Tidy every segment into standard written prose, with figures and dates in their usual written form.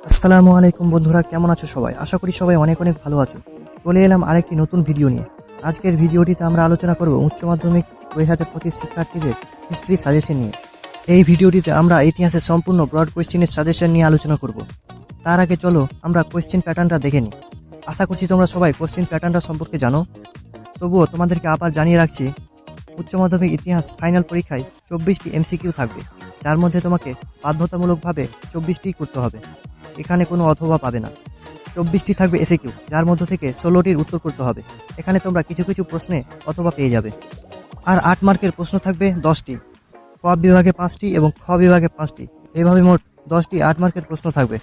আসসালামু আলাইকুম বন্ধুরা, কেমন আছো সবাই? আশা করি সবাই অনেক অনেক ভালো আছো। চলে এলাম আরেকটি নতুন ভিডিও নিয়ে। আজকের ভিডিওটিতে আমরা আলোচনা করব উচ্চ মাধ্যমিক 2025 শিক্ষার্থীদের হিস্ট্রি সাজেশন নিয়ে। এই ভিডিওটিতে আমরা ইতিহাসের সম্পূর্ণ ব্রড কোয়েশ্চেনের সাজেশন নিয়ে আলোচনা করব। তার আগে চলো আমরা কোয়েশ্চেন প্যাটার্নটা দেখে নিই। আশা করছি তোমরা সবাই কোয়েশ্চেন প্যাটার্নটা সম্পর্কে জানো। তবুও তোমাদেরকে আবার জানিয়ে রাখছি, উচ্চ মাধ্যমিক ইতিহাস ফাইনাল পরীক্ষায় 24টি এমসিকিউ থাকবে, যার মধ্যে তোমাকে বাধ্যতামূলকভাবে 24টি করতে হবে। এখানে কোনো অথবা পাবে না। 24টি থাকবে এসএকিউ, যার মধ্য থেকে 16টির উত্তর করতে হবে। এখানে তোমরা কিছু কিছু প্রশ্নে অথবা পেয়ে যাবে। আর 8 মার্কের প্রশ্ন থাকবে 10টি, ক বিভাগে 5টি এবং খ বিভাগে 5টি। এভাবে মোট 10টি 8 মার্কের প্রশ্ন থাকবে,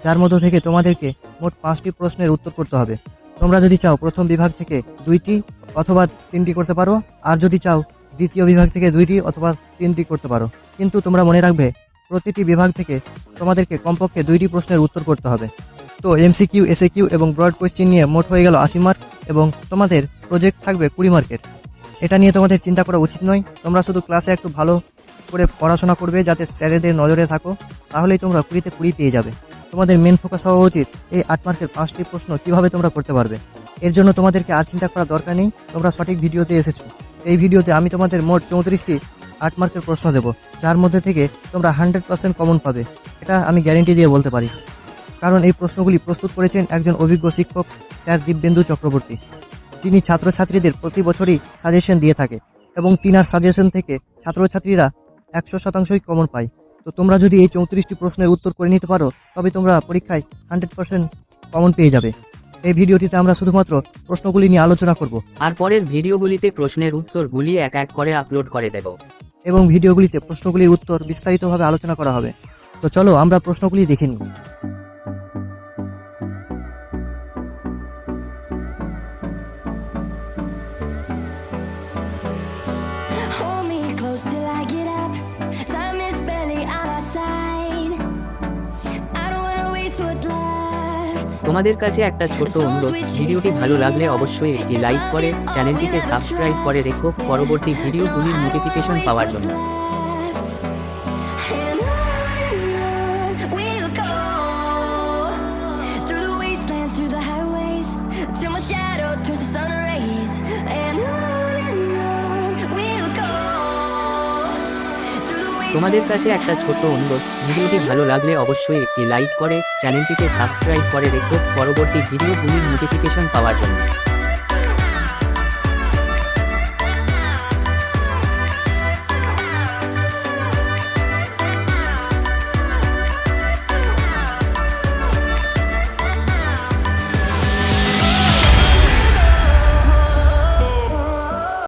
যার মধ্য থেকে তোমাদেরকে মোট 5টি প্রশ্নের উত্তর করতে হবে। তোমরা যদি চাও প্রথম বিভাগ থেকে 2টি অথবা 3টি করতে পারো, আর যদি চাও দ্বিতীয় বিভাগ থেকে 2টি অথবা 3টি করতে পারো। কিন্তু তোমরা মনে রাখবে, প্রতিটি বিভাগ থেকে তোমাদেরকে কমপক্ষে 2টি প্রশ্নের উত্তর করতে হবে। তো এমসিকিউ, এসএকিউ এবং ব্রড কোয়েশ্চেন নিয়ে মোট হয়ে গেল 80 মার্ক, এবং তোমাদের প্রজেক্ট থাকবে 20 মার্কের। এটা নিয়ে তোমাদের চিন্তা করা উচিত নয়। তোমরা শুধু ক্লাসে একটু ভালো করে পড়াশোনা করবে, যাতে স্যারেদের নজরে থাকো, তাহলেই তোমরা 20তে 20 পেয়ে যাবে। তোমাদের মেন ফোকাস হওয়া উচিত এই 8 মার্কের 5টি প্রশ্ন কিভাবে তোমরা করতে পারবে। এর জন্য তোমাদেরকে আর চিন্তা করার দরকার নেই, তোমরা সঠিক ভিডিওতে এসেছো। এই ভিডিওতে আমি তোমাদের মোট 34টি 8 মার্কের প্রশ্ন দেবো, যার মধ্যে থেকে তোমরা 100% কমন পাবে। এটা আমি গ্যারেন্টি দিয়ে বলতে পারি, কারণ এই প্রশ্নগুলি প্রস্তুত করেছেন একজন অভিজ্ঞ শিক্ষক, স্যার দিব্যেন্দু চক্রবর্তী, যিনি ছাত্রছাত্রীদের প্রতি বছরই সাজেশন দিয়ে থাকে, এবং তিনার সাজেশন থেকে ছাত্রছাত্রীরা 100%ই কমন পায়। তো তোমরা যদি এই 34টি প্রশ্নের উত্তর করে নিতে পারো, তবে তোমরা পরীক্ষায় 100% কমন পেয়ে যাবে। এই ভিডিওটিতে আমরা শুধুমাত্র প্রশ্নগুলি নিয়ে আলোচনা করব, আর পরের ভিডিওগুলিতে প্রশ্নের উত্তরগুলি এক এক করে আপলোড করে দেব। এবং ভিডিওগুলিতে প্রশ্নগুলির উত্তর বিস্তারিতভাবে আলোচনা করা হবে। তো চলো আমরা প্রশ্নগুলি দেখে নিই। Hold me close till I get up. Time is barely on our side. I don't wanna waste what's left. তোমাদের কাছে একটা ছোট্ট অনুরোধ, ভিডিওটি ভালো লাগলে অবশ্যই একটি লাইক করে চ্যানেলটিকে সাবস্ক্রাইব করে রেখো পরবর্তী ভিডিওগুলির নোটিফিকেশন পাওয়ার জন্য। And on we'll go, through the wastelands, through the highways, till my shadow turns to sun rays. And on we'll go, through the wastelands. তোমাদের কাছে একটা ছোট্ট অনুরোধ, ভিডিওটি ভালো লাগলে অবশ্যই একটি লাইক করে চ্যানেলটিকে সাবস্ক্রাইব করে রেখো পরবর্তী ভিডিওগুলির নোটিফিকেশন পাওয়ার জন্য।